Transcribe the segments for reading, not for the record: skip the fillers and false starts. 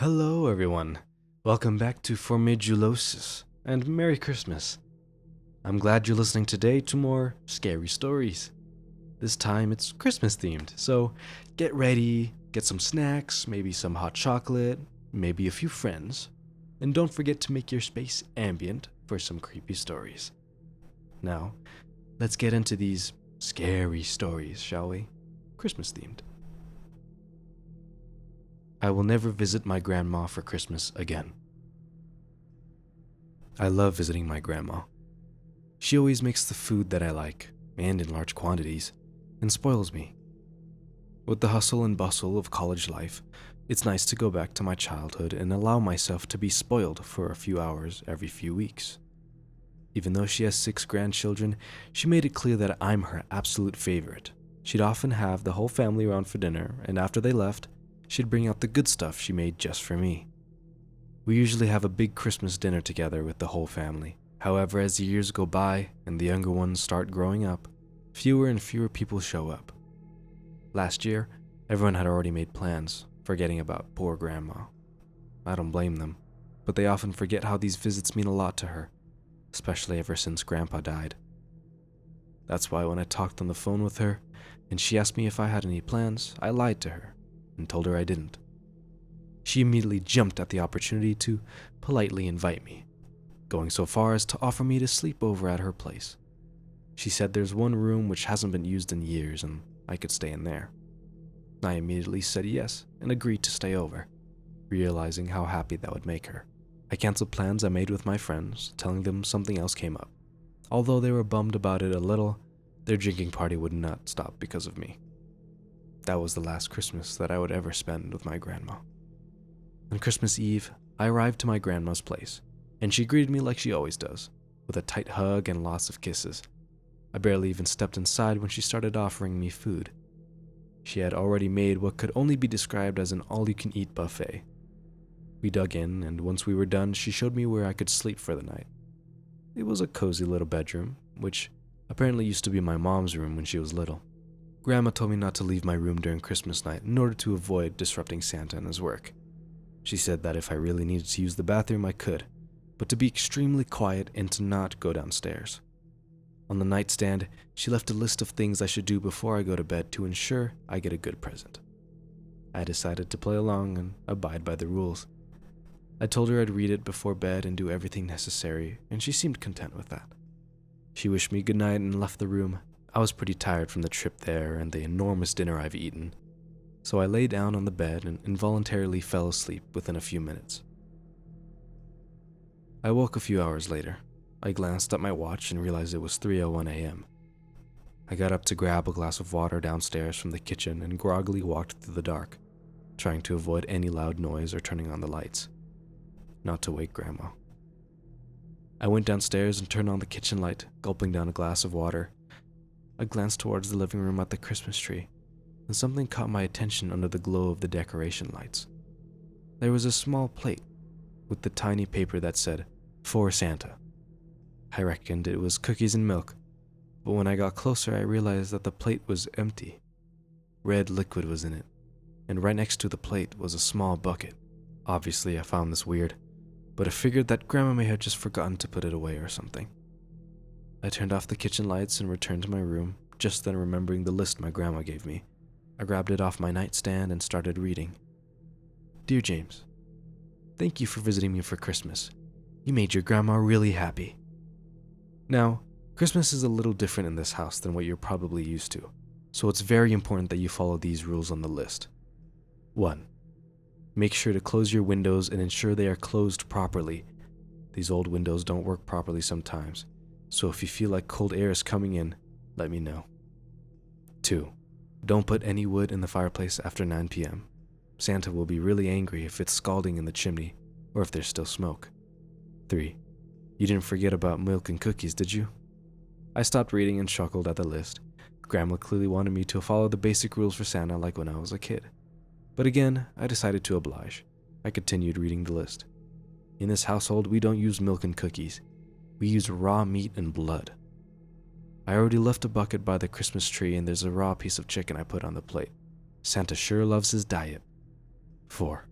Hello, everyone. Welcome back to Formidulosis, and Merry Christmas. I'm glad you're listening today to more scary stories. This time it's Christmas themed, so get ready, get some snacks, maybe some hot chocolate, maybe a few friends, and don't forget to make your space ambient for some creepy stories. Now, let's get into these scary stories, shall we? Christmas themed. I will never visit my grandma for Christmas again. I love visiting my grandma. She always makes the food that I like, and in large quantities, and spoils me. With the hustle and bustle of college life, it's nice to go back to my childhood and allow myself to be spoiled for a few hours every few weeks. Even though she has 6 grandchildren, she made it clear that I'm her absolute favorite. She'd often have the whole family around for dinner, and after they left, she'd bring out the good stuff she made just for me. We usually have a big Christmas dinner together with the whole family. However, as the years go by and the younger ones start growing up, fewer and fewer people show up. Last year, everyone had already made plans, forgetting about poor grandma. I don't blame them, but they often forget how these visits mean a lot to her, especially ever since grandpa died. That's why when I talked on the phone with her and she asked me if I had any plans, I lied to her and told her I didn't. She immediately jumped at the opportunity to politely invite me, going so far as to offer me to sleep over at her place. She said there's one room which hasn't been used in years and I could stay in there. I immediately said yes and agreed to stay over, realizing how happy that would make her. I canceled plans I made with my friends, telling them something else came up. Although they were bummed about it a little, their drinking party would not stop because of me. That was the last Christmas that I would ever spend with my grandma. On Christmas Eve, I arrived to my grandma's place, and she greeted me like she always does, with a tight hug and lots of kisses. I barely even stepped inside when she started offering me food. She had already made what could only be described as an all-you-can-eat buffet. We dug in, and once we were done, she showed me where I could sleep for the night. It was a cozy little bedroom, which apparently used to be my mom's room when she was little. Grandma told me not to leave my room during Christmas night in order to avoid disrupting Santa and his work. She said that if I really needed to use the bathroom, I could, but to be extremely quiet and to not go downstairs. On the nightstand, she left a list of things I should do before I go to bed to ensure I get a good present. I decided to play along and abide by the rules. I told her I'd read it before bed and do everything necessary, and she seemed content with that. She wished me good night and left the room. I was pretty tired from the trip there and the enormous dinner I've eaten, so I lay down on the bed and involuntarily fell asleep within a few minutes. I woke a few hours later. I glanced at my watch and realized it was 3:01 a.m. I got up to grab a glass of water downstairs from the kitchen and groggily walked through the dark, trying to avoid any loud noise or turning on the lights, not to wake Grandma. I went downstairs and turned on the kitchen light, gulping down a glass of water. I glanced towards the living room at the Christmas tree, and something caught my attention under the glow of the decoration lights. There was a small plate with the tiny paper that said, "For Santa." I reckoned it was cookies and milk, but when I got closer I realized that the plate was empty. Red liquid was in it, and right next to the plate was a small bucket. Obviously I found this weird, but I figured that Grandma may have just forgotten to put it away or something. I turned off the kitchen lights and returned to my room, just then remembering the list my grandma gave me. I grabbed it off my nightstand and started reading. "Dear James, thank you for visiting me for Christmas. You made your grandma really happy." Now, Christmas is a little different in this house than what you're probably used to, so it's very important that you follow these rules on the list. 1. Make sure to close your windows and ensure they are closed properly. These old windows don't work properly sometimes, so if you feel like cold air is coming in, let me know. 2. Don't put any wood in the fireplace after 9 p.m. Santa will be really angry if it's scalding in the chimney or if there's still smoke. 3. You didn't forget about milk and cookies, did you? I stopped reading and chuckled at the list. Grandma clearly wanted me to follow the basic rules for Santa like when I was a kid. But again, I decided to oblige. I continued reading the list. In this household, we don't use milk and cookies. We use raw meat and blood. I already left a bucket by the Christmas tree and there's a raw piece of chicken I put on the plate. Santa sure loves his diet. 4.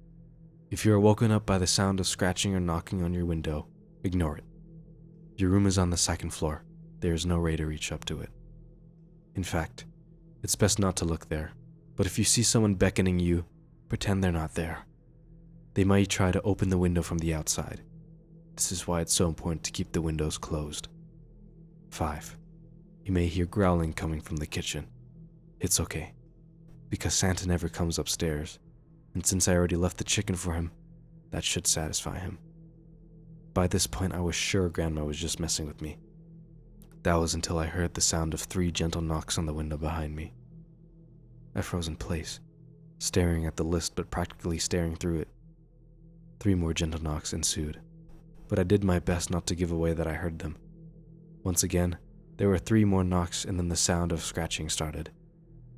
If you are woken up by the sound of scratching or knocking on your window, ignore it. Your room is on the second floor. There is no way to reach up to it. In fact, it's best not to look there, but if you see someone beckoning you, pretend they're not there. They might try to open the window from the outside. This is why it's so important to keep the windows closed. 5. You may hear growling coming from the kitchen. It's okay, because Santa never comes upstairs, and since I already left the chicken for him, that should satisfy him. By this point, I was sure Grandma was just messing with me. That was until I heard the sound of 3 gentle knocks on the window behind me. I froze in place, staring at the list but practically staring through it. 3 more gentle knocks ensued, but I did my best not to give away that I heard them. Once again, there were 3 more knocks, and then the sound of scratching started.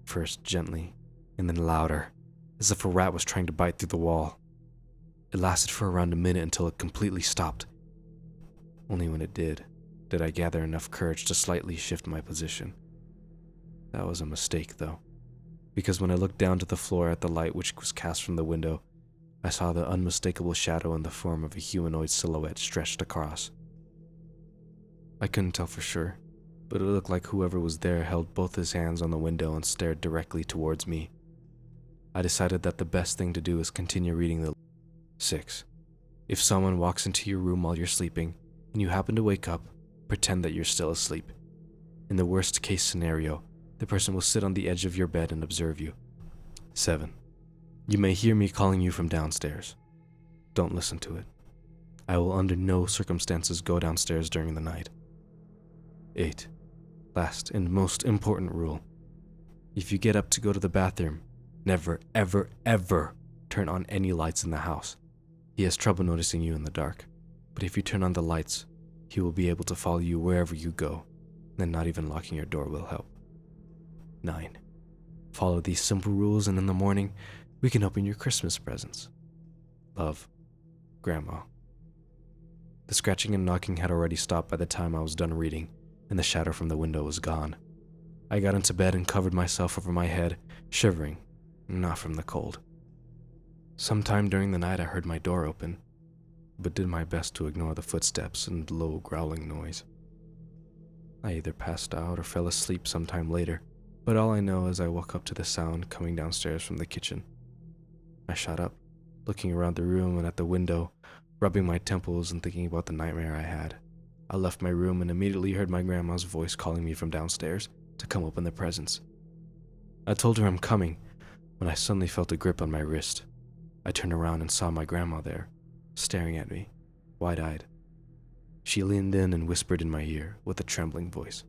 First gently, and then louder, as if a rat was trying to bite through the wall. It lasted for around a minute until it completely stopped. Only when it did I gather enough courage to slightly shift my position. That was a mistake, though, because when I looked down to the floor at the light which was cast from the window, I saw the unmistakable shadow in the form of a humanoid silhouette stretched across. I couldn't tell for sure, but it looked like whoever was there held both his hands on the window and stared directly towards me. I decided that the best thing to do is continue reading the 6. If someone walks into your room while you're sleeping, and you happen to wake up, pretend that you're still asleep. In the worst case scenario, the person will sit on the edge of your bed and observe you. 7. You may hear me calling you from downstairs. Don't listen to it. I will under no circumstances go downstairs during the night. 8. Last and most important rule. If you get up to go to the bathroom, never, ever, ever turn on any lights in the house. He has trouble noticing you in the dark, but if you turn on the lights, he will be able to follow you wherever you go, then not even locking your door will help. 9. Follow these simple rules, and in the morning, we can open your Christmas presents. Love, Grandma. The scratching and knocking had already stopped by the time I was done reading, and the shadow from the window was gone. I got into bed and covered myself over my head, shivering, not from the cold. Sometime during the night I heard my door open, but did my best to ignore the footsteps and low growling noise. I either passed out or fell asleep sometime later, but all I know is I woke up to the sound coming downstairs from the kitchen. I shot up, looking around the room and at the window, rubbing my temples and thinking about the nightmare I had. I left my room and immediately heard my grandma's voice calling me from downstairs to come open the presents. I told her I'm coming when I suddenly felt a grip on my wrist. I turned around and saw my grandma there, staring at me, wide-eyed. She leaned in and whispered in my ear with a trembling voice,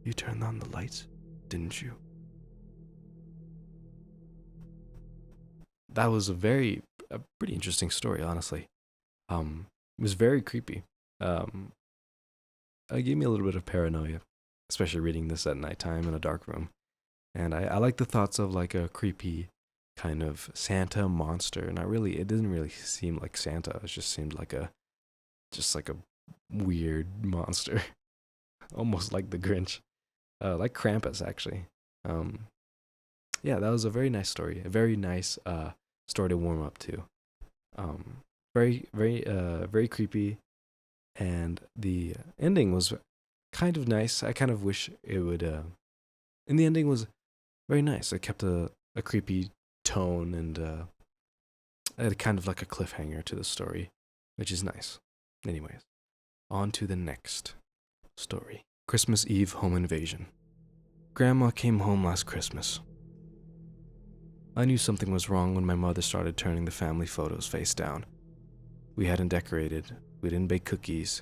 "You turned on the lights, didn't you?" That was a pretty interesting story, honestly. It was very creepy. It gave me a little bit of paranoia, especially reading this at nighttime in a dark room. And I like the thoughts of like a creepy kind of Santa monster. Not really, it didn't really seem like Santa. It just seemed like a weird monster, almost like the Grinch, like Krampus actually. Yeah, that was a very nice story. A very nice story to warm up to. Very creepy, and the ending was kind of nice. I kind of wish it would. And the ending was very nice. It kept a creepy tone and it had kind of like a cliffhanger to the story, which is nice. Anyways, on to the next story. Christmas Eve home invasion. Grandma came home last Christmas. I knew something was wrong when my mother started turning the family photos face down. We hadn't decorated, we didn't bake cookies.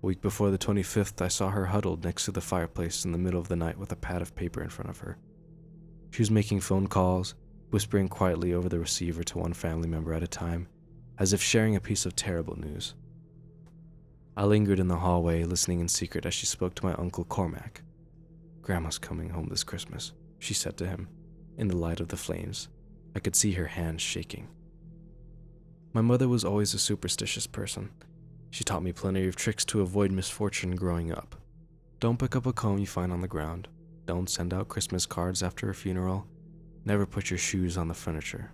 A week before the 25th, I saw her huddled next to the fireplace in the middle of the night with a pad of paper in front of her. She was making phone calls, whispering quietly over the receiver to one family member at a time, as if sharing a piece of terrible news. I lingered in the hallway, listening in secret as she spoke to my Uncle Cormac. "Grandma's coming home this Christmas," she said to him. In the light of the flames, I could see her hands shaking. My mother was always a superstitious person. She taught me plenty of tricks to avoid misfortune growing up. Don't pick up a comb you find on the ground. Don't send out Christmas cards after a funeral. Never put your shoes on the furniture.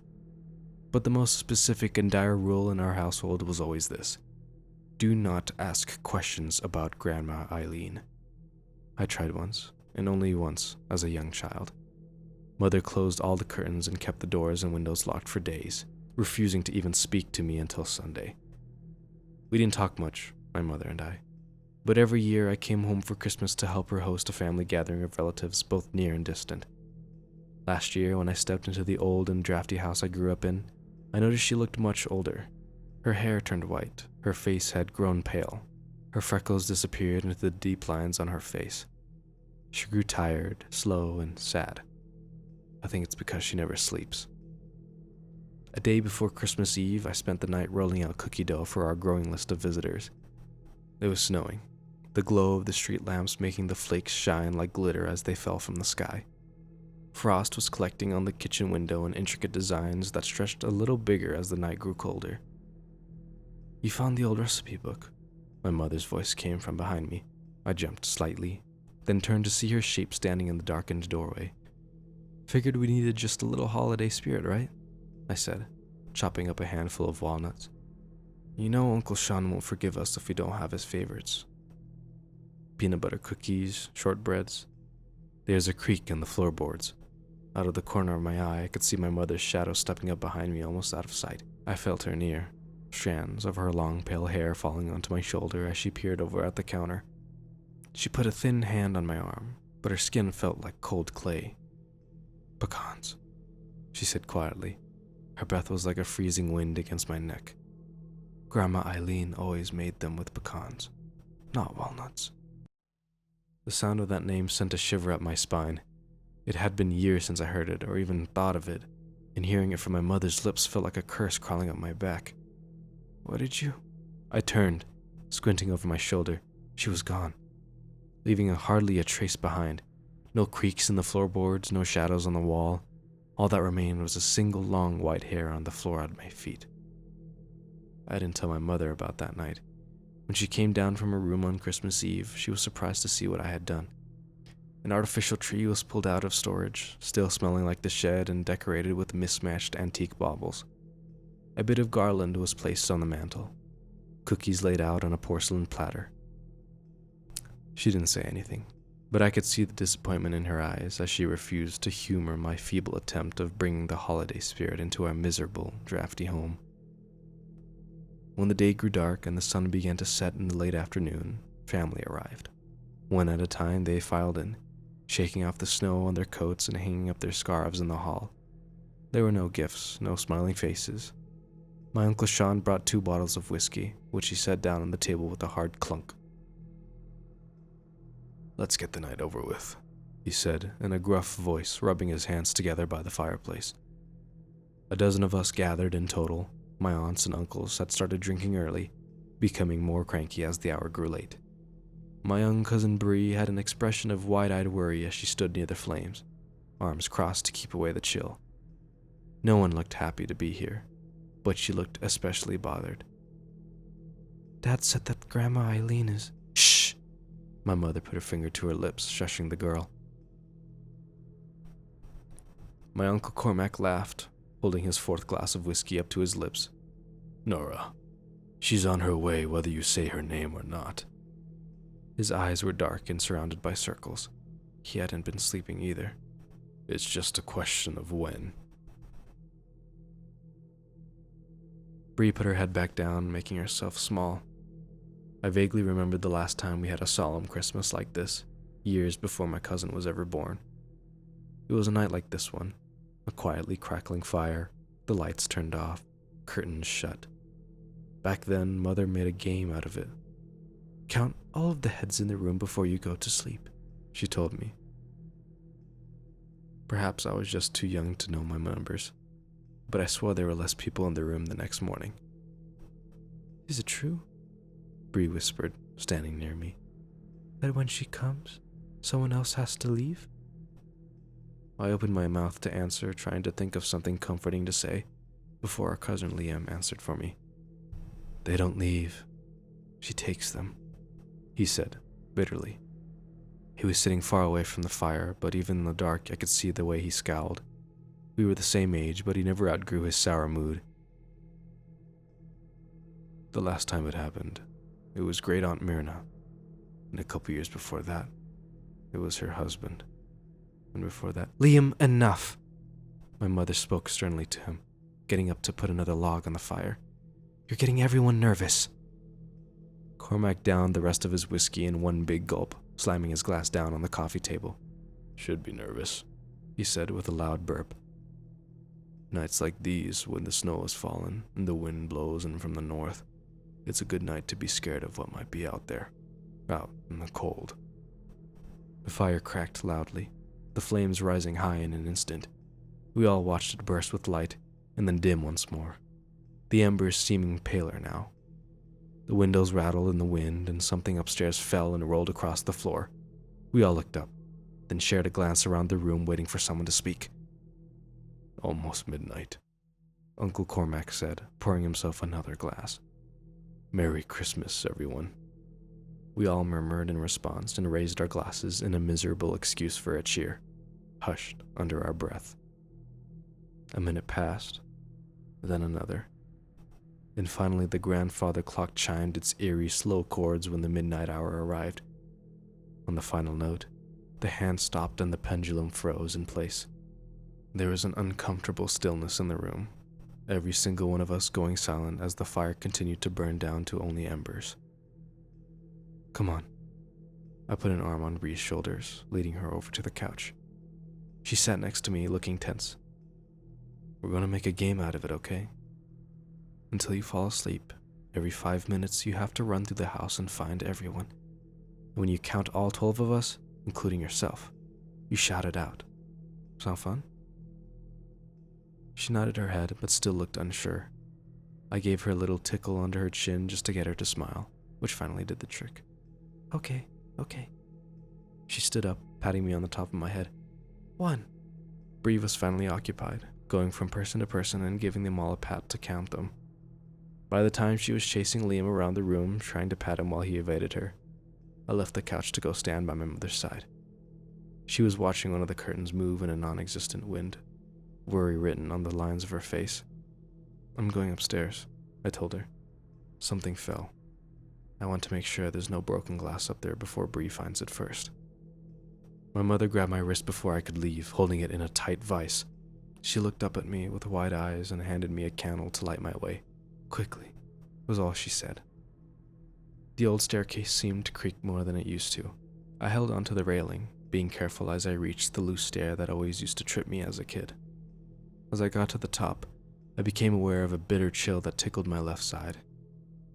But the most specific and dire rule in our household was always this: do not ask questions about Grandma Eileen. I tried once, and only once, as a young child. Mother closed all the curtains and kept the doors and windows locked for days, refusing to even speak to me until Sunday. We didn't talk much, my mother and I, but every year I came home for Christmas to help her host a family gathering of relatives both near and distant. Last year, when I stepped into the old and drafty house I grew up in, I noticed she looked much older. Her hair turned white, her face had grown pale, her freckles disappeared into the deep lines on her face. She grew tired, slow, and sad. I think it's because she never sleeps. A day before Christmas Eve, I spent the night rolling out cookie dough for our growing list of visitors. It was snowing, the glow of the street lamps making the flakes shine like glitter as they fell from the sky. Frost was collecting on the kitchen window in intricate designs that stretched a little bigger as the night grew colder. "You found the old recipe book?" My mother's voice came from behind me. I jumped slightly, then turned to see her shape standing in the darkened doorway. "Figured we needed just a little holiday spirit, right?" I said, chopping up a handful of walnuts. "You know Uncle Sean won't forgive us if we don't have his favorites. Peanut butter cookies, shortbreads." There's a creak in the floorboards. Out of the corner of my eye, I could see my mother's shadow stepping up behind me, almost out of sight. I felt her near, strands of her long pale hair falling onto my shoulder as she peered over at the counter. She put a thin hand on my arm, but her skin felt like cold clay. "Pecans," she said quietly. Her breath was like a freezing wind against my neck. "Grandma Eileen always made them with pecans, not walnuts." The sound of that name sent a shiver up my spine. It had been years since I heard it or even thought of it, and hearing it from my mother's lips felt like a curse crawling up my back. "What did you—" I turned, squinting over my shoulder. She was gone, leaving hardly a trace behind. No creaks in the floorboards, no shadows on the wall. All that remained was a single long white hair on the floor at my feet. I didn't tell my mother about that night. When she came down from her room on Christmas Eve, she was surprised to see what I had done. An artificial tree was pulled out of storage, still smelling like the shed and decorated with mismatched antique baubles. A bit of garland was placed on the mantel, cookies laid out on a porcelain platter. She didn't say anything, but I could see the disappointment in her eyes as she refused to humor my feeble attempt of bringing the holiday spirit into our miserable, drafty home. When the day grew dark and the sun began to set in the late afternoon, family arrived. One at a time, they filed in, shaking off the snow on their coats and hanging up their scarves in the hall. There were no gifts, no smiling faces. My Uncle Sean brought 2 bottles of whiskey, which he set down on the table with a hard clunk. "Let's get the night over with," he said in a gruff voice, rubbing his hands together by the fireplace. A dozen of us gathered in total. My aunts and uncles had started drinking early, becoming more cranky as the hour grew late. My young cousin Bree had an expression of wide-eyed worry as she stood near the flames, arms crossed to keep away the chill. No one looked happy to be here, but she looked especially bothered. "Dad said that Grandma Eileen is—" "Shh!" My mother put her finger to her lips, shushing the girl. My Uncle Cormac laughed, holding his 4th glass of whiskey up to his lips. "Nora, she's on her way whether you say her name or not." His eyes were dark and surrounded by circles. He hadn't been sleeping either. "It's just a question of when." Bree put her head back down, making herself small. I vaguely remembered the last time we had a solemn Christmas like this, years before my cousin was ever born. It was a night like this one, a quietly crackling fire, the lights turned off, curtains shut. Back then, Mother made a game out of it. "Count all of the heads in the room before you go to sleep," she told me. Perhaps I was just too young to know my numbers, but I swore there were less people in the room the next morning. "Is it true," Bree whispered, standing near me, "that when she comes, someone else has to leave?" I opened my mouth to answer, trying to think of something comforting to say, before our cousin Liam answered for me. "They don't leave. She takes them," he said, bitterly. He was sitting far away from the fire, but even in the dark I could see the way he scowled. We were the same age, but he never outgrew his sour mood. The last time it happened, it was Great Aunt Myrna, and a couple years before that, it was her husband. And before that, Liam, enough! My mother spoke sternly to him, getting up to put another log on the fire. You're getting everyone nervous. Cormac downed the rest of his whiskey in one big gulp, slamming his glass down on the coffee table. Should be nervous, he said with a loud burp. Nights like these, when the snow has fallen and the wind blows in from the north, it's a good night to be scared of what might be out there, out in the cold. The fire cracked loudly, the flames rising high in an instant. We all watched it burst with light and then dim once more, the embers seeming paler now. The windows rattled in the wind and something upstairs fell and rolled across the floor. We all looked up, then shared a glance around the room waiting for someone to speak. Almost midnight, Uncle Cormac said, pouring himself another glass. Merry Christmas, everyone. We all murmured in response and raised our glasses in a miserable excuse for a cheer, hushed under our breath. A minute passed, then another, and finally the grandfather clock chimed its eerie, slow chords when the midnight hour arrived. On the final note, the hand stopped and the pendulum froze in place. There was an uncomfortable stillness in the room, every single one of us going silent as the fire continued to burn down to only embers. Come on. I put an arm on Bree's shoulders, leading her over to the couch. She sat next to me, looking tense. We're going to make a game out of it, okay? Until you fall asleep, every 5 minutes you have to run through the house and find everyone. When you count all 12 of us, including yourself, you shout it out. Sound fun? She nodded her head, but still looked unsure. I gave her a little tickle under her chin just to get her to smile, which finally did the trick. Okay. She stood up, patting me on the top of my head. 1. Bree was finally occupied, going from person to person and giving them all a pat to count them. By the time she was chasing Liam around the room, trying to pat him while he evaded her, I left the couch to go stand by my mother's side. She was watching one of the curtains move in a non-existent wind, worry written on the lines of her face. I'm going upstairs, I told her. Something fell. I want to make sure there's no broken glass up there before Bree finds it first. My mother grabbed my wrist before I could leave, holding it in a tight vise. She looked up at me with wide eyes and handed me a candle to light my way. Quickly, was all she said. The old staircase seemed to creak more than it used to. I held onto the railing, being careful as I reached the loose stair that always used to trip me as a kid. As I got to the top, I became aware of a bitter chill that tickled my left side.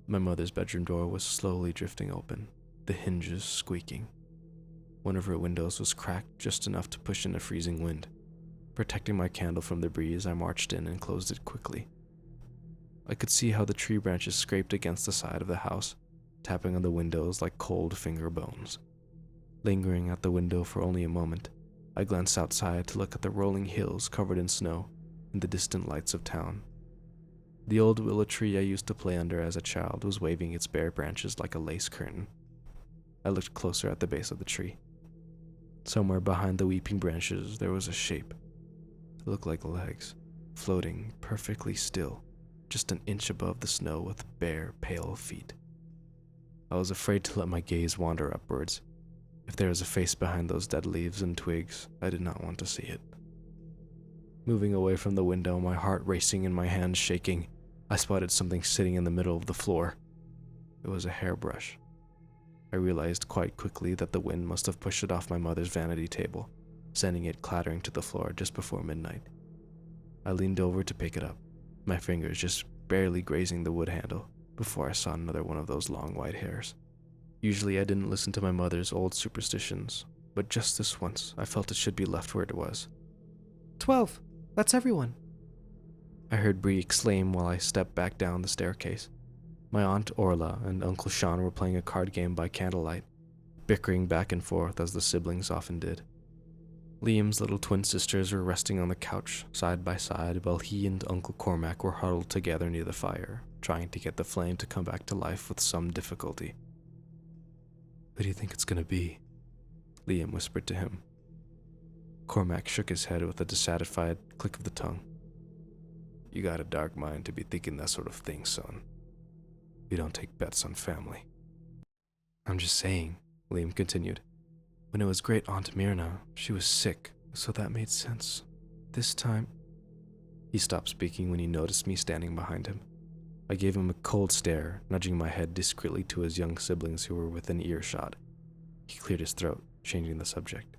My mother's bedroom door was slowly drifting open, the hinges squeaking. One of her windows was cracked just enough to push in a freezing wind. Protecting my candle from the breeze, I marched in and closed it quickly. I could see how the tree branches scraped against the side of the house, tapping on the windows like cold finger bones. Lingering at the window for only a moment, I glanced outside to look at the rolling hills covered in snow and the distant lights of town. The old willow tree I used to play under as a child was waving its bare branches like a lace curtain. I looked closer at the base of the tree. Somewhere behind the weeping branches there was a shape. It looked like legs, floating perfectly still, just an inch above the snow with bare, pale feet. I was afraid to let my gaze wander upwards. If there was a face behind those dead leaves and twigs, I did not want to see it. Moving away from the window, my heart racing and my hands shaking, I spotted something sitting in the middle of the floor. It was a hairbrush. I realized quite quickly that the wind must have pushed it off my mother's vanity table, sending it clattering to the floor just before midnight. I leaned over to pick it up, my fingers just barely grazing the wood handle, before I saw another one of those long white hairs. Usually I didn't listen to my mother's old superstitions, but just this once I felt it should be left where it was. 12! That's everyone! I heard Bree exclaim while I stepped back down the staircase. My Aunt Orla and Uncle Sean were playing a card game by candlelight, bickering back and forth as the siblings often did. Liam's little twin sisters were resting on the couch, side by side, while he and Uncle Cormac were huddled together near the fire, trying to get the flame to come back to life with some difficulty. Who do you think it's gonna be? Liam whispered to him. Cormac shook his head with a dissatisfied click of the tongue. You got a dark mind to be thinking that sort of thing, son. We don't take bets on family. I'm just saying, Liam continued. When it was great Aunt Myrna, she was sick, so that made sense. This time... He stopped speaking when he noticed me standing behind him. I gave him a cold stare, nudging my head discreetly to his young siblings who were within earshot. He cleared his throat, changing the subject.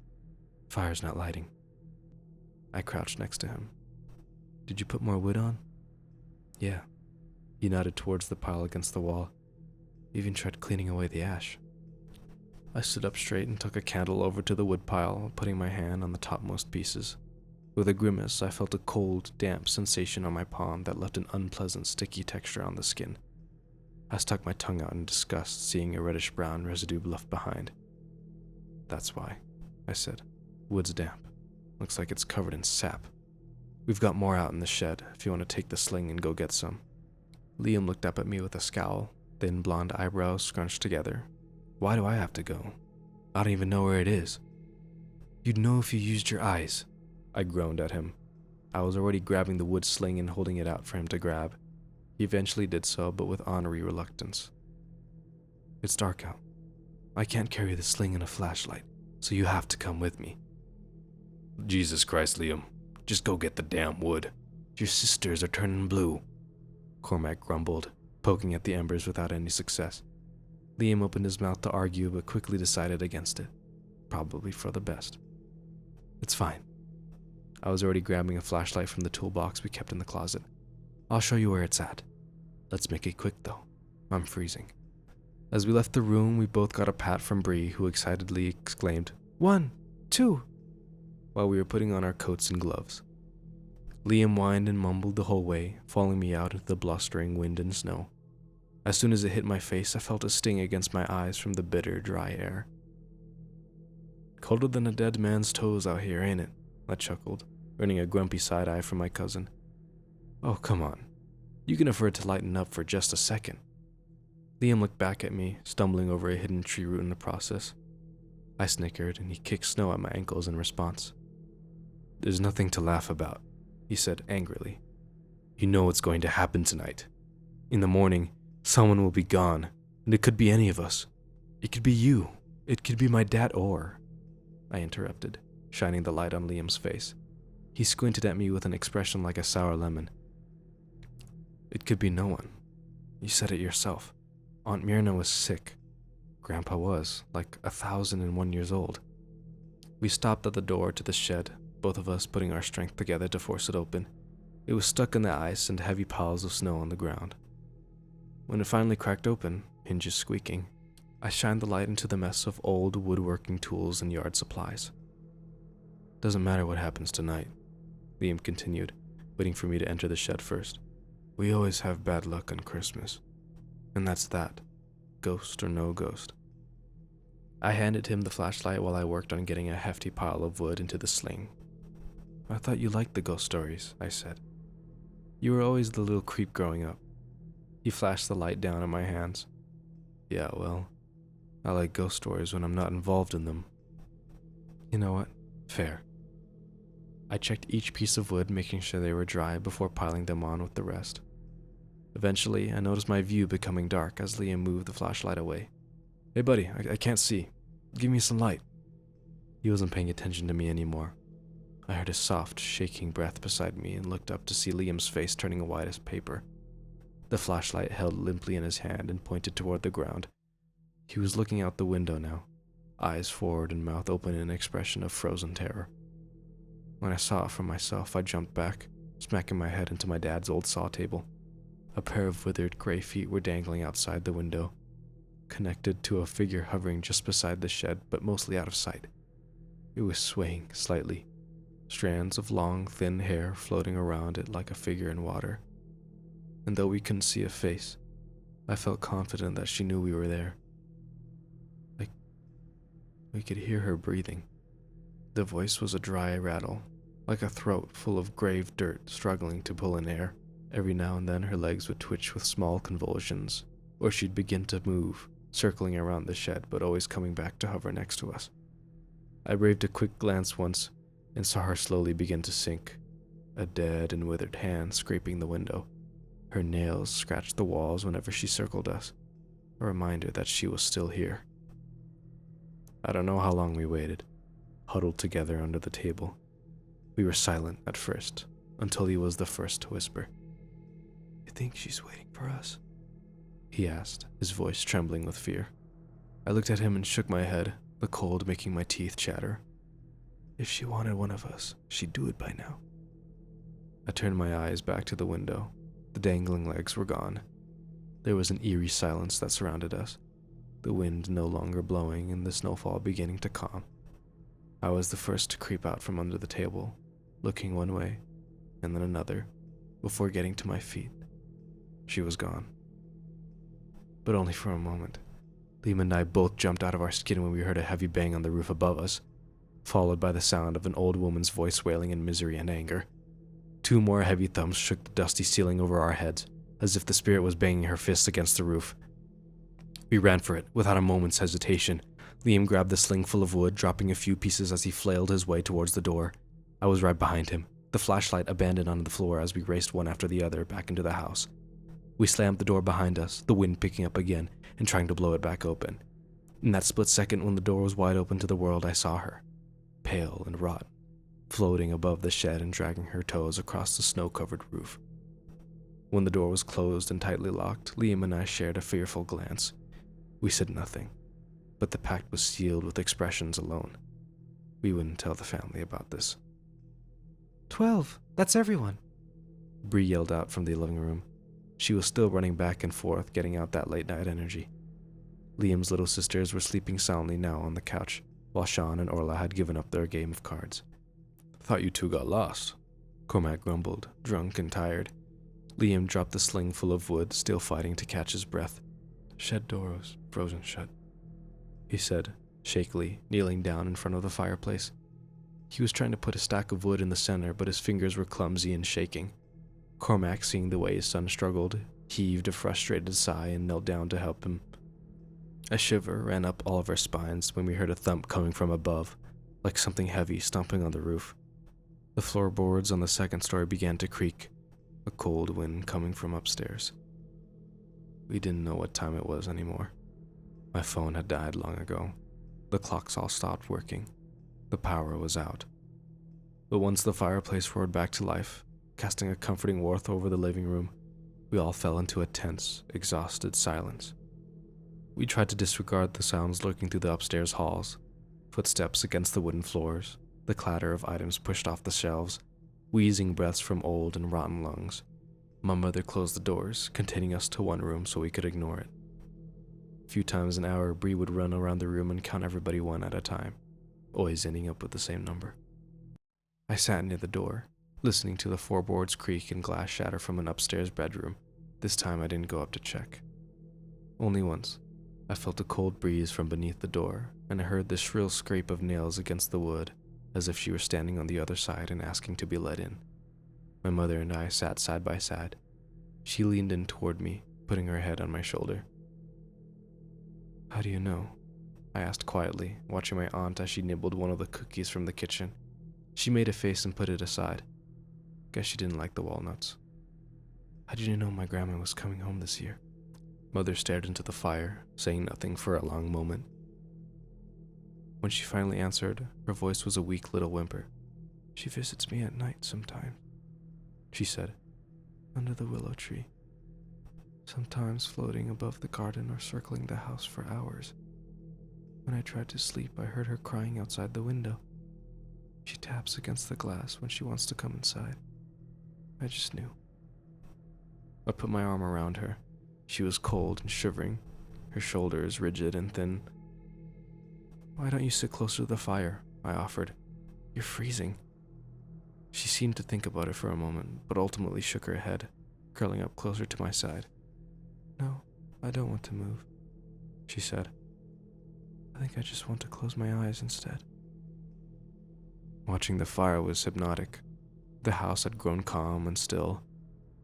Fire's not lighting. I crouched next to him. Did you put more wood on? Yeah. He nodded towards the pile against the wall. Even tried cleaning away the ash. I stood up straight and took a candle over to the wood pile, putting my hand on the topmost pieces. With a grimace, I felt a cold, damp sensation on my palm that left an unpleasant, sticky texture on the skin. I stuck my tongue out in disgust, seeing a reddish-brown residue left behind. That's why, I said. Wood's damp. Looks like it's covered in sap. We've got more out in the shed, if you want to take the sling and go get some. Liam looked up at me with a scowl, thin blonde eyebrows scrunched together. Why do I have to go? I don't even know where it is. You'd know if you used your eyes. I groaned at him. I was already grabbing the wood sling and holding it out for him to grab. He eventually did so, but with ornery reluctance. It's dark out. I can't carry the sling and a flashlight, so you have to come with me. Jesus Christ, Liam. Just go get the damn wood. Your sisters are turning blue. Cormac grumbled, poking at the embers without any success. Liam opened his mouth to argue, but quickly decided against it. Probably for the best. It's fine. I was already grabbing a flashlight from the toolbox we kept in the closet. I'll show you where it's at. Let's make it quick, though. I'm freezing. As we left the room, we both got a pat from Bree, who excitedly exclaimed, 1, 2, while we were putting on our coats and gloves. Liam whined and mumbled the whole way, following me out into the blustering wind and snow. As soon as it hit my face, I felt a sting against my eyes from the bitter, dry air. Colder than a dead man's toes out here, ain't it? I chuckled, earning a grumpy side-eye from my cousin. Oh, come on. You can afford to lighten up for just a second. Liam looked back at me, stumbling over a hidden tree root in the process. I snickered, and he kicked snow at my ankles in response. There's nothing to laugh about, he said angrily. You know what's going to happen tonight. In the morning, someone will be gone, and it could be any of us. It could be you. It could be my dad or... I interrupted, shining the light on Liam's face. He squinted at me with an expression like a sour lemon. It could be no one. You said it yourself. Aunt Myrna was sick. Grandpa was, like 1,001 years old. We stopped at the door to the shed, both of us putting our strength together to force it open. It was stuck in the ice and heavy piles of snow on the ground. When it finally cracked open, hinges squeaking, I shined the light into the mess of old woodworking tools and yard supplies. Doesn't matter what happens tonight, Liam continued, waiting for me to enter the shed first. We always have bad luck on Christmas. And that's that, ghost or no ghost. I handed him the flashlight while I worked on getting a hefty pile of wood into the sling. I thought you liked the ghost stories, I said. You were always the little creep growing up. He flashed the light down in my hands. Yeah, well, I like ghost stories when I'm not involved in them. You know what? Fair. I checked each piece of wood, making sure they were dry before piling them on with the rest. Eventually, I noticed my view becoming dark as Liam moved the flashlight away. Hey buddy, I can't see. Give me some light. He wasn't paying attention to me anymore. I heard a soft, shaking breath beside me and looked up to see Liam's face turning white as paper. The flashlight held limply in his hand and pointed toward the ground. He was looking out the window now, eyes forward and mouth open in an expression of frozen terror. When I saw it for myself, I jumped back, smacking my head into my dad's old saw table. A pair of withered gray feet were dangling outside the window, connected to a figure hovering just beside the shed, but mostly out of sight. It was swaying slightly, strands of long, thin hair floating around it like a figure in water. And though we couldn't see a face, I felt confident that she knew we were there. Like, we could hear her breathing. The voice was a dry rattle, like a throat full of grave dirt struggling to pull in air. Every now and then her legs would twitch with small convulsions, or she'd begin to move, circling around the shed but always coming back to hover next to us. I braved a quick glance once, and saw her slowly begin to sink, a dead and withered hand scraping the window. Her nails scratched the walls whenever she circled us, a reminder that she was still here. I don't know how long we waited, huddled together under the table. We were silent at first, until he was the first to whisper. "You think she's waiting for us?" he asked, his voice trembling with fear. I looked at him and shook my head, the cold making my teeth chatter. "If she wanted one of us, she'd do it by now." I turned my eyes back to the window. The dangling legs were gone. There was an eerie silence that surrounded us, the wind no longer blowing and the snowfall beginning to calm. I was the first to creep out from under the table, looking one way and then another, before getting to my feet. She was gone. But only for a moment. Liam and I both jumped out of our skin when we heard a heavy bang on the roof above us, followed by the sound of an old woman's voice wailing in misery and anger. 2 more heavy thumps shook the dusty ceiling over our heads, as if the spirit was banging her fists against the roof. We ran for it, without a moment's hesitation. Liam grabbed the sling full of wood, dropping a few pieces as he flailed his way towards the door. I was right behind him, the flashlight abandoned on the floor as we raced one after the other back into the house. We slammed the door behind us, the wind picking up again and trying to blow it back open. In that split second when the door was wide open to the world, I saw her, pale and rotten, floating above the shed and dragging her toes across the snow-covered roof. When the door was closed and tightly locked, Liam and I shared a fearful glance. We said nothing, but the pact was sealed with expressions alone. We wouldn't tell the family about this. 12, that's everyone, Bree yelled out from the living room. She was still running back and forth, getting out that late-night energy. Liam's little sisters were sleeping soundly now on the couch, while Sean and Orla had given up their game of cards. "Thought you two got lost," Cormac grumbled, drunk and tired. Liam dropped the sling full of wood, still fighting to catch his breath. "Shed door was frozen shut," he said, shakily, kneeling down in front of the fireplace. He was trying to put a stack of wood in the center, but his fingers were clumsy and shaking. Cormac, seeing the way his son struggled, heaved a frustrated sigh and knelt down to help him. A shiver ran up all of our spines when we heard a thump coming from above, like something heavy stomping on the roof. The floorboards on the second story began to creak, a cold wind coming from upstairs. We didn't know what time it was anymore. My phone had died long ago. The clocks all stopped working. The power was out. But once the fireplace roared back to life, casting a comforting warmth over the living room, we all fell into a tense, exhausted silence. We tried to disregard the sounds lurking through the upstairs halls, footsteps against the wooden floors, the clatter of items pushed off the shelves, wheezing breaths from old and rotten lungs. My mother closed the doors, containing us to one room so we could ignore it. A few times an hour, Bree would run around the room and count everybody one at a time, always ending up with the same number. I sat near the door, listening to the floorboards creak and glass shatter from an upstairs bedroom. This time I didn't go up to check. Only once, I felt a cold breeze from beneath the door, and I heard the shrill scrape of nails against the wood, as if she were standing on the other side and asking to be let in. My mother and I sat side by side. She leaned in toward me, putting her head on my shoulder. "How do you know?" I asked quietly, watching my aunt as she nibbled one of the cookies from the kitchen. She made a face and put it aside. Guess she didn't like the walnuts. "How did you know my grandma was coming home this year?" Mother stared into the fire, saying nothing for a long moment. When she finally answered, her voice was a weak little whimper. "She visits me at night sometimes," she said, "under the willow tree. Sometimes floating above the garden or circling the house for hours. When I tried to sleep, I heard her crying outside the window. She taps against the glass when she wants to come inside. I just knew." I put my arm around her. She was cold and shivering, her shoulders rigid and thin. "Why don't you sit closer to the fire?" I offered. "You're freezing." She seemed to think about it for a moment, but ultimately shook her head, curling up closer to my side. "No, I don't want to move," she said. "I think I just want to close my eyes instead." Watching the fire was hypnotic. The house had grown calm and still,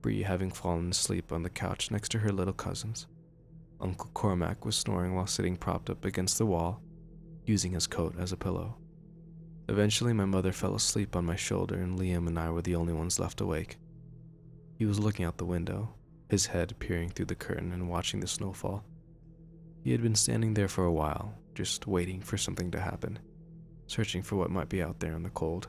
Bree having fallen asleep on the couch next to her little cousins. Uncle Cormac was snoring while sitting propped up against the wall, using his coat as a pillow. Eventually, my mother fell asleep on my shoulder, and Liam and I were the only ones left awake. He was looking out the window, his head peering through the curtain and watching the snowfall. He had been standing there for a while, just waiting for something to happen, searching for what might be out there in the cold.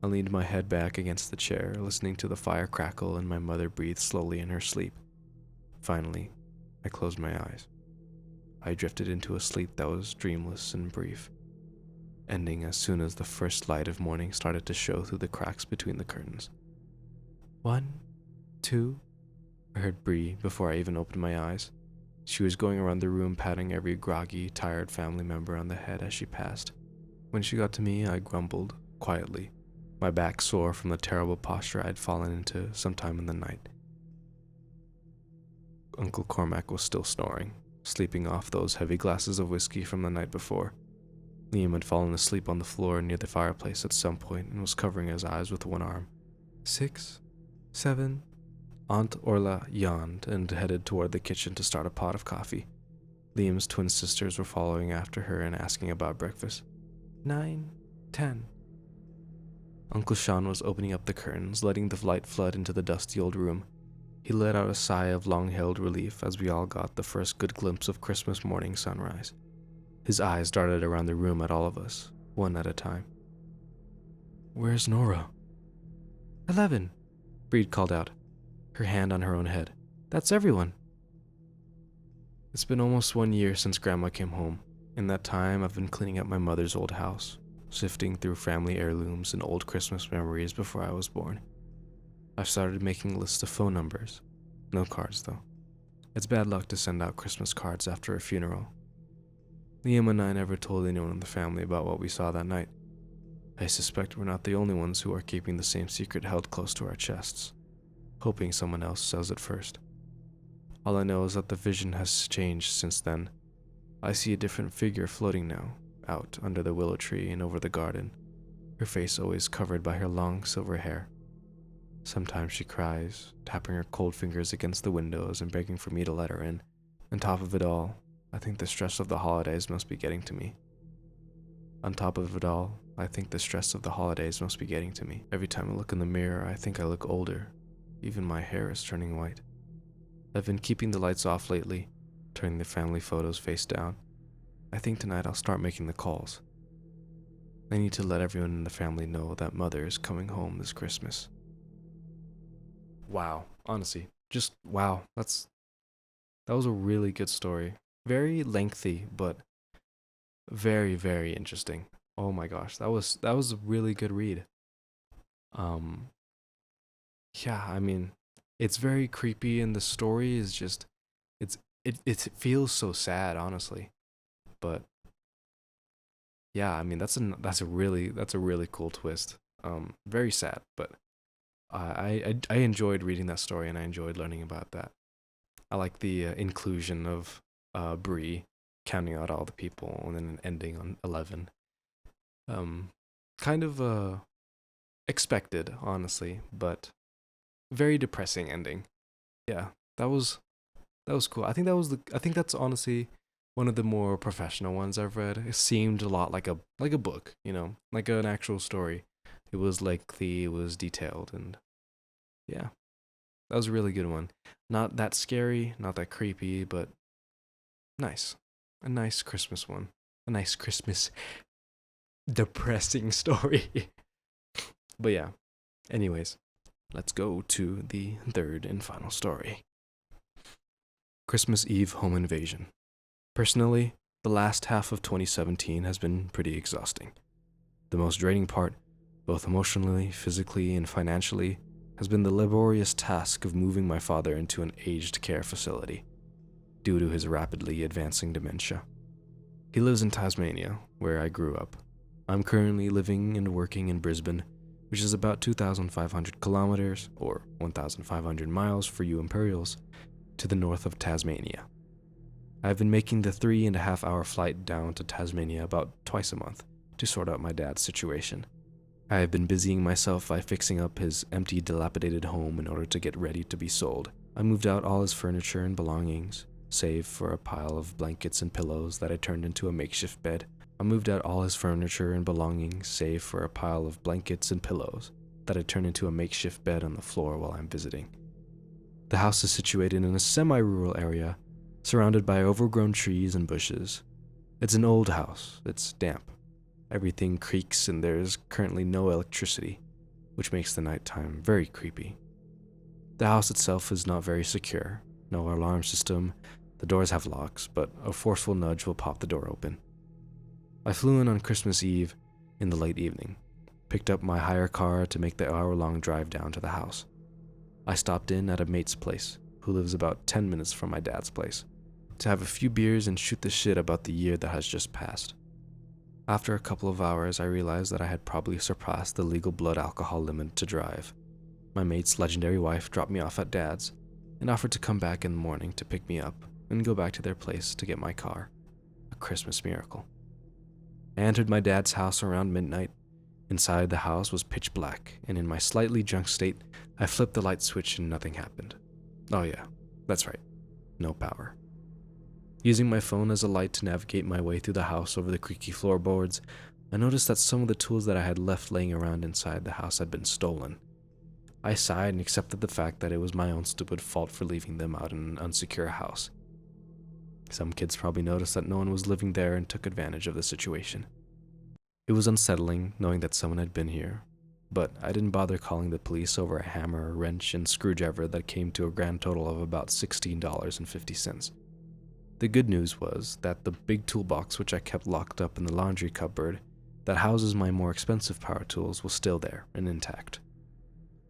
I leaned my head back against the chair, listening to the fire crackle, and my mother breathed slowly in her sleep. Finally, I closed my eyes. I drifted into a sleep that was dreamless and brief, ending as soon as the first light of morning started to show through the cracks between the curtains. 1, 2, I heard Bree before I even opened my eyes. She was going around the room patting every groggy, tired family member on the head as she passed. When she got to me, I grumbled, quietly, my back sore from the terrible posture I'd fallen into sometime in the night. Uncle Cormac was still snoring, sleeping off those heavy glasses of whiskey from the night before. Liam had fallen asleep on the floor near the fireplace at some point and was covering his eyes with one arm. 6, 7... Aunt Orla yawned and headed toward the kitchen to start a pot of coffee. Liam's twin sisters were following after her and asking about breakfast. 9, 10. Uncle Sean was opening up the curtains, letting the light flood into the dusty old room. He let out a sigh of long-held relief as we all got the first good glimpse of Christmas morning sunrise. His eyes darted around the room at all of us, one at a time. "Where's Nora?" 11, Breed called out, her hand on her own head. "That's everyone." It's been almost 1 year since Grandma came home. In that time, I've been cleaning up my mother's old house, sifting through family heirlooms and old Christmas memories before I was born. I've started making lists of phone numbers. No cards, though. It's bad luck to send out Christmas cards after a funeral. Liam and I never told anyone in the family about what we saw that night. I suspect we're not the only ones who are keeping the same secret held close to our chests, hoping someone else says it first. All I know is that the vision has changed since then. I see a different figure floating now, out under the willow tree and over the garden, her face always covered by her long silver hair. Sometimes she cries, tapping her cold fingers against the windows and begging for me to let her in. On top of it all, I think the stress of the holidays must be getting to me. Every time I look in the mirror, I think I look older. Even my hair is turning white. I've been keeping the lights off lately, turning the family photos face down. I think tonight I'll start making the calls. I need to let everyone in the family know that Mother is coming home this Christmas. Wow, honestly, just wow. That was a really good story. Very lengthy, but very, very interesting. Oh my gosh, that was a really good read. Um, yeah, I mean, it's very creepy, and the story is just, it feels so sad, honestly. But yeah, I mean, that's a really cool twist. Very sad, but I enjoyed reading that story, and I enjoyed learning about that. I like the inclusion of Bree counting out all the people and then an ending on 11. Kind of expected, honestly, but very depressing ending. Yeah, that was cool. I think that's honestly one of the more professional ones I've read. It seemed a lot like a book, like an actual story. It was lengthy, it was detailed, and yeah, that was a really good one. Not that scary, not that creepy, but nice. A nice Christmas one. A nice Christmas depressing story. But yeah, anyways, let's go to the third and final story. Christmas Eve home invasion. Personally, the last half of 2017 has been pretty exhausting. The most draining part, both emotionally, physically, and financially, has been the laborious task of moving my father into an aged care facility due to his rapidly advancing dementia. He lives in Tasmania, where I grew up. I'm currently living and working in Brisbane, which is about 2,500 kilometers, or 1,500 miles for you Imperials, to the north of Tasmania. I've been making the 3.5-hour flight down to Tasmania about twice a month to sort out my dad's situation. I have been busying myself by fixing up his empty, dilapidated home in order to get ready to be sold. I moved out all his furniture and belongings, save for a pile of blankets and pillows that I turned into a makeshift bed. I moved out all his furniture and belongings, save for a pile of blankets and pillows that I turned into a makeshift bed on the floor while I'm visiting. The house is situated in a semi-rural area, surrounded by overgrown trees and bushes. It's an old house. It's damp. Everything creaks and there's currently no electricity, which makes the nighttime very creepy. The house itself is not very secure. No alarm system. The doors have locks, but a forceful nudge will pop the door open. I flew in on Christmas Eve in the late evening, picked up my hire car to make the hour-long drive down to the house. I stopped in at a mate's place, who lives about 10 minutes from my dad's place, to have a few beers and shoot the shit about the year that has just passed. After a couple of hours, I realized that I had probably surpassed the legal blood alcohol limit to drive. My mate's legendary wife dropped me off at dad's and offered to come back in the morning to pick me up and go back to their place to get my car. A Christmas miracle. I entered my dad's house around midnight. Inside the house was pitch black, and in my slightly drunk state, I flipped the light switch and nothing happened. Oh yeah, that's right. No power. Using my phone as a light to navigate my way through the house over the creaky floorboards, I noticed that some of the tools that I had left laying around inside the house had been stolen. I sighed and accepted the fact that it was my own stupid fault for leaving them out in an unsecure house. Some kids probably noticed that no one was living there and took advantage of the situation. It was unsettling knowing that someone had been here, but I didn't bother calling the police over a hammer, wrench, and screwdriver that came to a grand total of about $16.50. The good news was that the big toolbox which I kept locked up in the laundry cupboard that houses my more expensive power tools was still there and intact.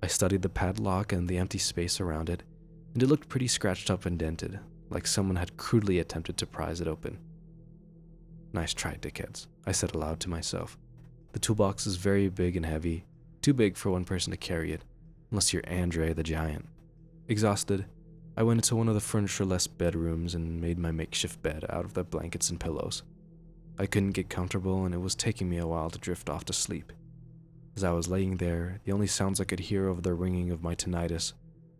I studied the padlock and the empty space around it, and it looked pretty scratched up and dented, like someone had crudely attempted to prise it open. Nice try, dickheads, I said aloud to myself. The toolbox is very big and heavy, too big for one person to carry it, unless you're Andre the Giant. Exhausted, I went into one of the furniture-less bedrooms and made my makeshift bed out of the blankets and pillows. I couldn't get comfortable, and it was taking me a while to drift off to sleep. As I was laying there, the only sounds I could hear over the ringing of my tinnitus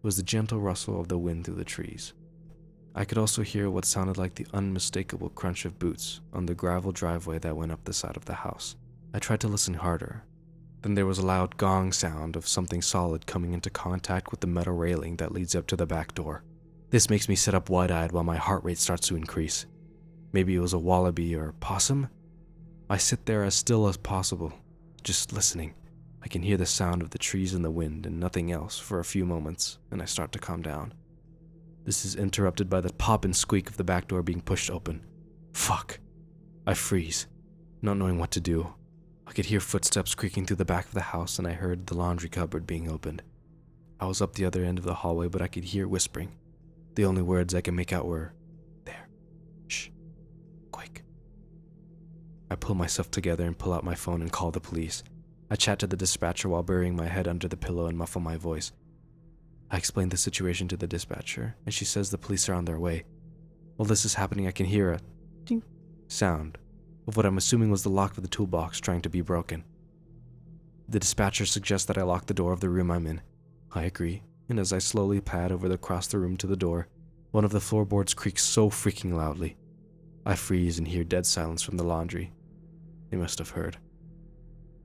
was the gentle rustle of the wind through the trees. I could also hear what sounded like the unmistakable crunch of boots on the gravel driveway that went up the side of the house. I tried to listen harder. Then there was a loud gong sound of something solid coming into contact with the metal railing that leads up to the back door. This makes me sit up wide-eyed while my heart rate starts to increase. Maybe it was a wallaby or possum? I sit there as still as possible, just listening. I can hear the sound of the trees and the wind and nothing else for a few moments, and I start to calm down. This is interrupted by the pop and squeak of the back door being pushed open. Fuck. I freeze, not knowing what to do. I could hear footsteps creaking through the back of the house, and I heard the laundry cupboard being opened. I was up the other end of the hallway, but I could hear whispering. The only words I could make out were, "There. Shh. Quick." I pull myself together and pull out my phone and call the police. I chat to the dispatcher while burying my head under the pillow and muffle my voice. I explain the situation to the dispatcher, and she says the police are on their way. While this is happening, I can hear a ding sound of what I'm assuming was the lock of the toolbox trying to be broken. The dispatcher suggests that I lock the door of the room I'm in. I agree, and as I slowly pad over across the room to the door, one of the floorboards creaks so freaking loudly. I freeze and hear dead silence from the laundry. They must have heard.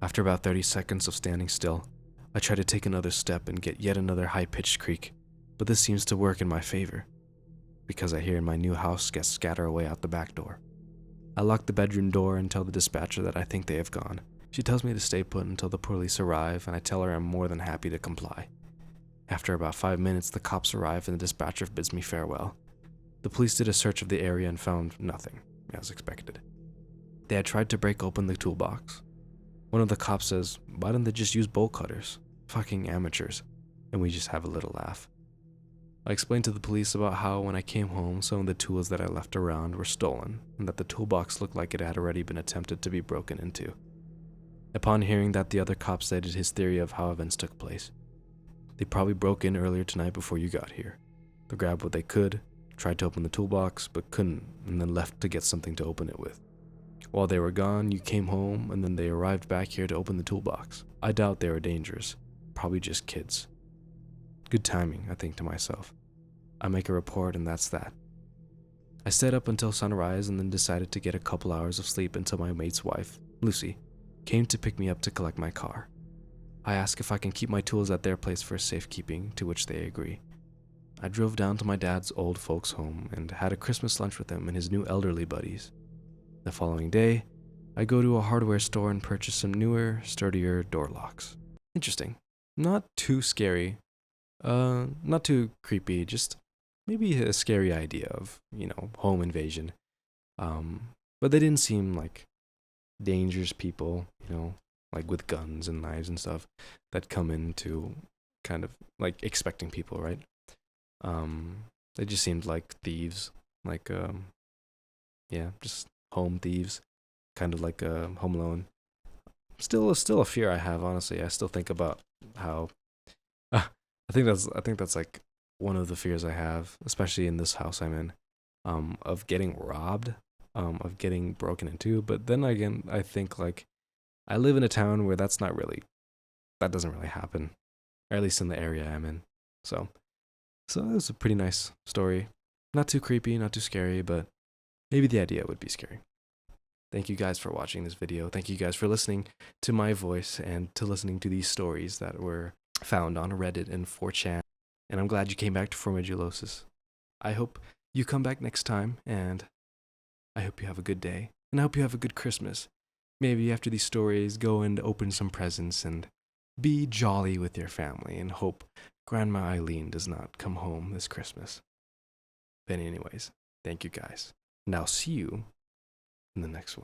After about 30 seconds of standing still, I try to take another step and get yet another high-pitched creak, but this seems to work in my favor, because I hear my new house guests scatter away out the back door. I lock the bedroom door and tell the dispatcher that I think they have gone. She tells me to stay put until the police arrive, and I tell her I'm more than happy to comply. After about 5 minutes, the cops arrive and the dispatcher bids me farewell. The police did a search of the area and found nothing, as expected. They had tried to break open the toolbox. One of the cops says, "Why didn't they just use bolt cutters? Fucking amateurs." And we just have a little laugh. I explained to the police about how when I came home, some of the tools that I left around were stolen, and that the toolbox looked like it had already been attempted to be broken into. Upon hearing that, the other cop stated his theory of how events took place. They probably broke in earlier tonight before you got here. They grabbed what they could, tried to open the toolbox, but couldn't, and then left to get something to open it with. While they were gone, you came home, and then they arrived back here to open the toolbox. I doubt they were dangerous. Probably just kids. Good timing, I think to myself. I make a report, and that's that. I stayed up until sunrise and then decided to get a couple hours of sleep until my mate's wife, Lucy, came to pick me up to collect my car. I ask if I can keep my tools at their place for safekeeping, to which they agree. I drove down to my dad's old folks' home and had a Christmas lunch with him and his new elderly buddies. The following day, I go to a hardware store and purchase some newer, sturdier door locks. Interesting. Not too scary. Not too creepy, just maybe a scary idea of, home invasion. But they didn't seem like dangerous people, like with guns and knives and stuff that come into kind of like expecting people, right? They just seemed like thieves, like yeah, just home thieves, kind of like Home Alone. Still a fear I have, honestly. I still think about how I think that's like one of the fears I have, especially in this house I'm in, of getting robbed, of getting broken into. But then again, I think like I live in a town where that doesn't really happen, or at least in the area I'm in. So, so it was a pretty nice story. Not too creepy, not too scary, but maybe the idea would be scary. Thank you guys for watching this video. Thank you guys for listening to my voice and to listening to these stories that were found on Reddit and 4chan. And I'm glad you came back to Formidulosis. I hope you come back next time, and I hope you have a good day. And I hope you have a good Christmas. Maybe after these stories, go and open some presents and be jolly with your family and hope Grandma Eileen does not come home this Christmas. But anyways, thank you guys. And I'll see you in the next one.